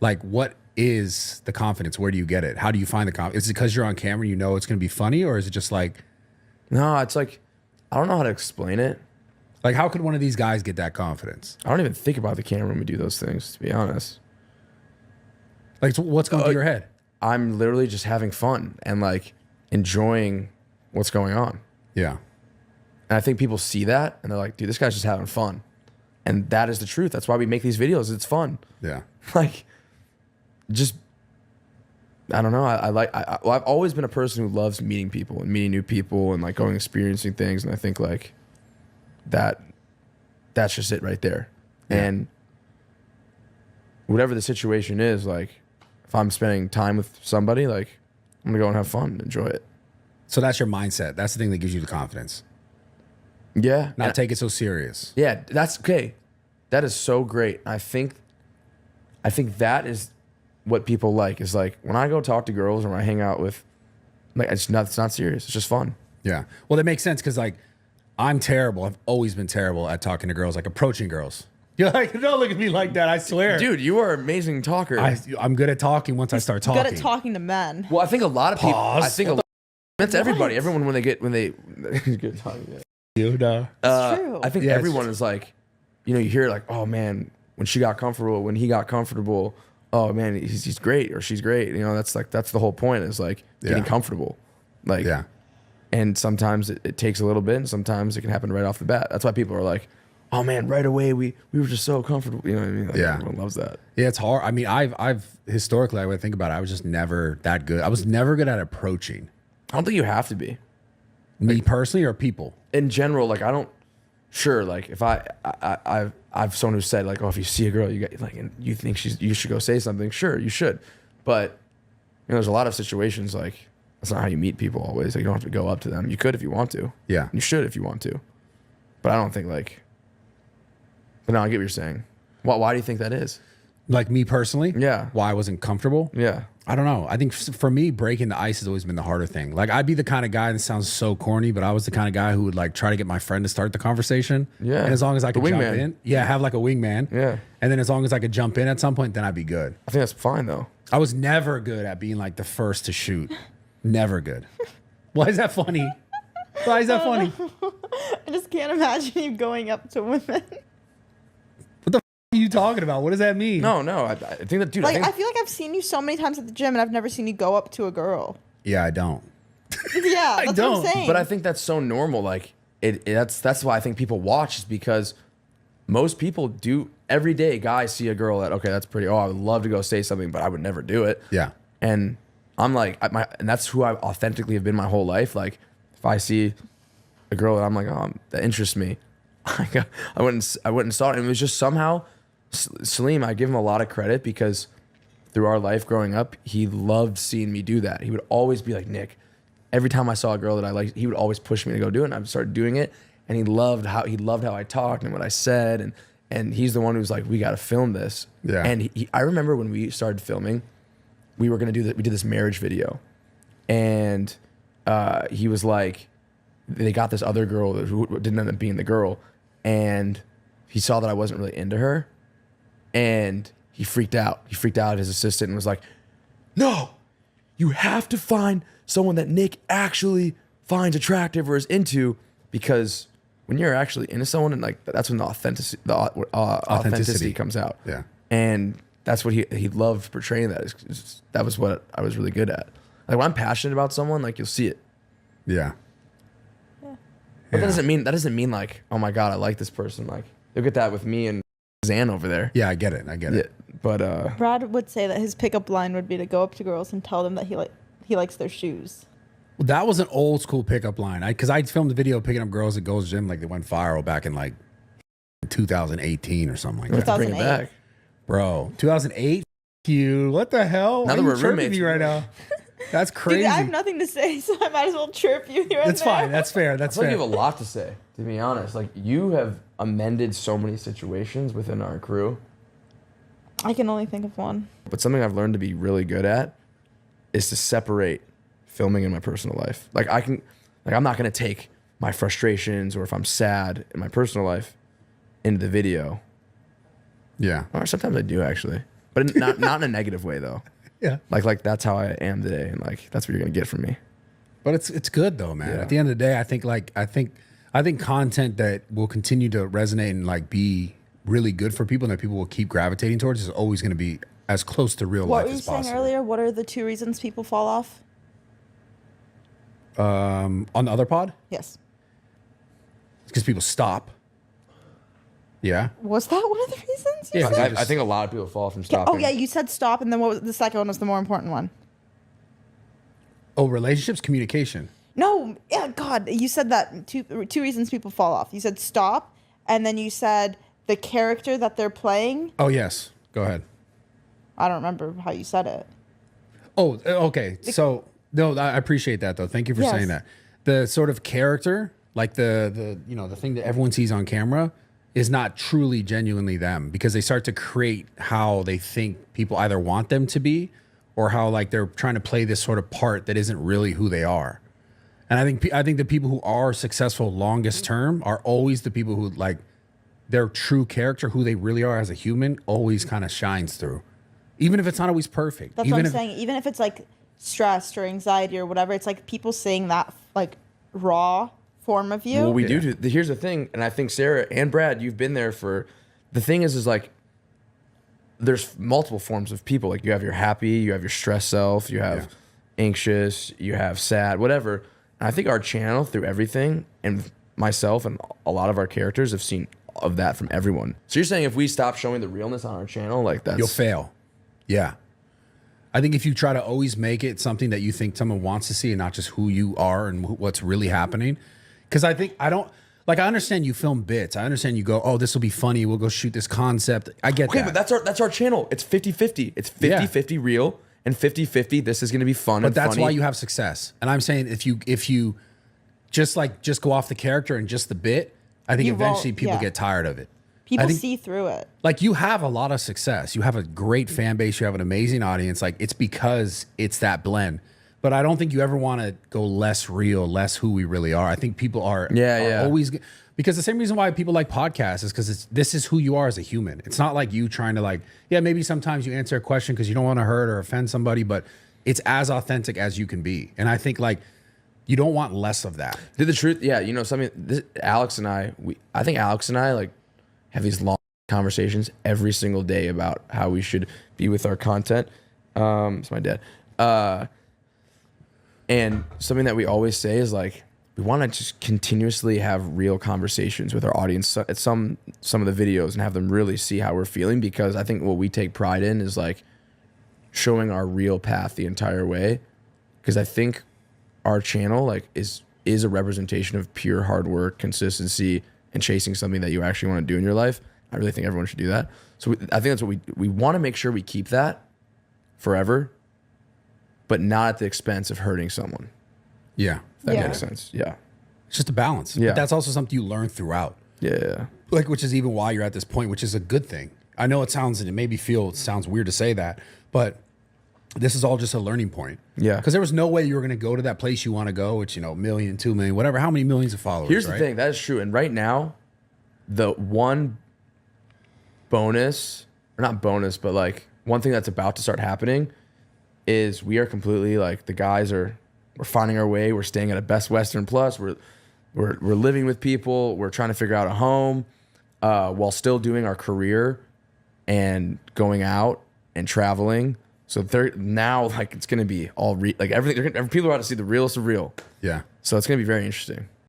Like, what is the confidence? Where do you get it? How do you find the confidence? Is it because you're on camera, you know it's going to be funny, or is it just like, No, it's like, I don't know how to explain it. like, how could one of these guys get that confidence? I don't even think about the camera when we do those things, to be honest. Like, so what's going through your head? I'm literally just having fun and like enjoying what's going on. Yeah. And I think people see that and they're like, dude, this guy's just having fun. And that is the truth. That's why we make these videos. It's fun. Yeah. Like, just, I don't know. Well, I've always been a person who loves meeting people and meeting new people and like going experiencing things. And I think like that's just it right there. Yeah. And whatever the situation is, like if I'm spending time with somebody, like I'm gonna go and have fun and enjoy it. So that's your mindset. That's the thing that gives you the confidence. Yeah. Not take it so serious. Yeah, that's okay. That is so great. I think that is what people like, is like when I go talk to girls or when I hang out with, like it's not serious. It's just fun. Yeah. Well, that makes sense because like I'm terrible. I've always been terrible at talking to girls, like approaching girls. You're like, don't look at me like that. I swear. Dude, you are an amazing talker. I'm good at talking once I start talking. Good at talking to men. Well, I think a lot of people, Pause. I think a lot, that's everybody. Everyone when they good talking. Yeah. You know. True. I think Yeah, everyone is like, you know, you hear like, oh man, when she got comfortable, when he got comfortable, oh man, he's great or she's great. You know, that's the whole point, is like getting comfortable. Like, Yeah. and sometimes it takes a little bit, and sometimes it can happen right off the bat. That's why people are like, oh man, right away we were just so comfortable. You know what I mean? Like, Yeah. everyone loves that. Yeah, it's hard. I mean, I've historically, I would think about it, I was just never that good. I was never good at approaching. I don't think you have to be. Me personally or people? In general, like I don't. Sure, like if I've someone who said like, oh, if you see a girl, you got like, and you think you should go say something. Sure, you should, but you know, there's a lot of situations like that's not how you meet people always. Like you don't have to go up to them. You could if you want to. Yeah. You should if you want to, but I don't think like. But no, I get what you're saying. Why do you think that is? Like me personally? Yeah. Why I wasn't comfortable? Yeah. I don't know. I think for me, breaking the ice has always been the harder thing. Like I'd be the kind of guy, that sounds so corny, but I was the kind of guy who would like try to get my friend to start the conversation. Yeah. And as long as I could jump wingman. in. Yeah, have like a wingman. Yeah. And then as long as I could jump in at some point, then I'd be good. I think that's fine though. I was never good at being like the first to shoot. Never good. Why is that funny? Why is that funny? I just can't imagine you going up to women. What the f are you talking about? What does that mean? No, I think that, dude. Like, I I think, feel like I've seen you so many times at the gym, and I've never seen you go up to a girl. Yeah, I don't. Yeah, that's what don't. I'm saying. but I think that's so normal. Like that's why I think people watch, is because most people do every day. Guys see a girl that, okay, that's pretty. Oh, I would love to go say something, but I would never do it. Yeah. And I'm like, and that's who I authentically have been my whole life. Like, if I see a girl that I'm like, oh, that interests me, I went and saw it, and it was just somehow, Salim, I give him a lot of credit, because through our life growing up, he loved seeing me do that. He would always be like, Nick, every time I saw a girl that I liked, he would always push me to go do it, and I would start doing it, and he loved how I talked and what I said, and he's the one who's like, we got to film this. Yeah. And I remember when we started filming, we did this marriage video, and he was like, they got this other girl who didn't end up being the girl, and he saw that I wasn't really into her, and he freaked out. He freaked out at his assistant and was like, no, you have to find someone that Nick actually finds attractive or is into, because when you're actually into someone, and like that's when the authenticity comes out. Yeah. And that's what he loved portraying. That was what I was really good at. Like when I'm passionate about someone, like you'll see it. Yeah. But that doesn't mean like, oh my God, I like this person. Like you'll get that with me and Zan over there. Yeah, I get it. Yeah, but Brad would say that his pickup line would be to go up to girls and tell them that he likes their shoes. Well, that was an old school pickup line. Because I filmed a video picking up girls at Gold's Gym, like they went viral back in like 2018 or something like we have that. to bring it 2008. back. Bro, 2008? You, what the hell? Now Why that are we're you chirping roommates. me right now? That's crazy. Dude, I have nothing to say, so I might as well chirp you here. That's fine. That's fair. I That's feel like fair. you have a lot to say, to be honest. Like you have amended so many situations within our crew. I can only think of one. But something I've learned to be really good at is to separate filming and my personal life. Like I'm not gonna take my frustrations or if I'm sad in my personal life into the video. Yeah. Or sometimes I do actually. but not in a negative way though. Yeah. Like that's how I am today, and like that's what you're gonna get from me. But it's good though, man. Yeah. At the end of the day, I think content that will continue to resonate and like be really good for people and that people will keep gravitating towards is always going to be as close to real What life were you as saying possible. earlier? What are the 2 reasons people fall off? On the other pod, Yes. because people stop. Yeah. Was that one of the reasons? You Yeah, said? I think a lot of people fall from Oh stopping. yeah, you said stop, and then what was the second one? Was the more important one? Oh, relationships, communication. No, yeah, God, you said that two reasons people fall off. You said stop, and then you said the character that they're playing. Oh, yes. Go ahead. I don't remember how you said it. Oh, okay. So, no, I appreciate that though. Thank you for Yes. saying that. The sort of character, like the the thing that everyone sees on camera is not truly genuinely them because they start to create how they think people either want them to be or how like they're trying to play this sort of part that isn't really who they are. And I think the people who are successful longest term are always the people who like their true character, who they really are as a human, always kind of shines through. Even if it's not always perfect. That's Even what I'm if, saying. Even if it's like stressed or anxiety or whatever, it's like people seeing that like raw form of you. Well, we do. Here's the thing, and I think Sarah and Brad, you've been there for. The thing is like, there's multiple forms of people. Like you have your happy, you have your stressed self, you have anxious, you have sad, whatever. And I think our channel through everything, and myself and a lot of our characters have seen of that from everyone. So you're saying if we stop showing the realness on our channel, like that's you'll fail. Yeah. I think if you try to always make it something that you think someone wants to see and not just who you are and what's really happening. Because I understand you film bits. I understand you go, oh, this will be funny. We'll go shoot this concept. I get okay, that. but that's our channel. It's 50-50. It's 50-50 real and 50-50. This is going to be fun. But that's why you have success. And I'm saying if you just go off the character and just the bit, I think You eventually won't- people yeah. get tired of it. People I think, see through it. like you have a lot of success. You have a great fan base. You have an amazing audience. Like it's because it's that blend. But I don't think you ever want to go less real, less who we really are. I think people are always, because the same reason why people like podcasts is because this is who you are as a human. It's not like you trying to like, yeah, maybe sometimes you answer a question because you don't want to hurt or offend somebody, but it's as authentic as you can be. And I think like you don't want less of that. The truth, yeah, you know something. Alex and I like have these long conversations every single day about how we should be with our content. It's my dad. And something that we always say is like we want to just continuously have real conversations with our audience at some of the videos and have them really see how we're feeling, because I think what we take pride in is like showing our real path the entire way, because I think our channel like is a representation of pure hard work, consistency, and chasing something that you actually want to do in your life. I really think everyone should do that. So I think that's what we want to make sure we keep that forever, but not at the expense of hurting someone. Yeah. If that Yeah. makes sense. Yeah. It's just a balance. Yeah. But that's also something you learn throughout. Yeah. Like, which is even why you're at this point, which is a good thing. I know it sounds weird to say that, but this is all just a learning point. Yeah. Because there was no way you were going to go to that place you want to go, which, 1 million, 2 million, whatever, how many millions of followers. Here's right? the thing. That is true. And right now, the one bonus, or not bonus, but like one thing that's about to start happening is we are completely like we're finding our way. We're staying at a Best Western Plus. We're living with people. We're trying to figure out a home while still doing our career and going out and traveling. So now like it's going to be all like everything. People are about to see the realest of real. Yeah. So it's going to be very interesting.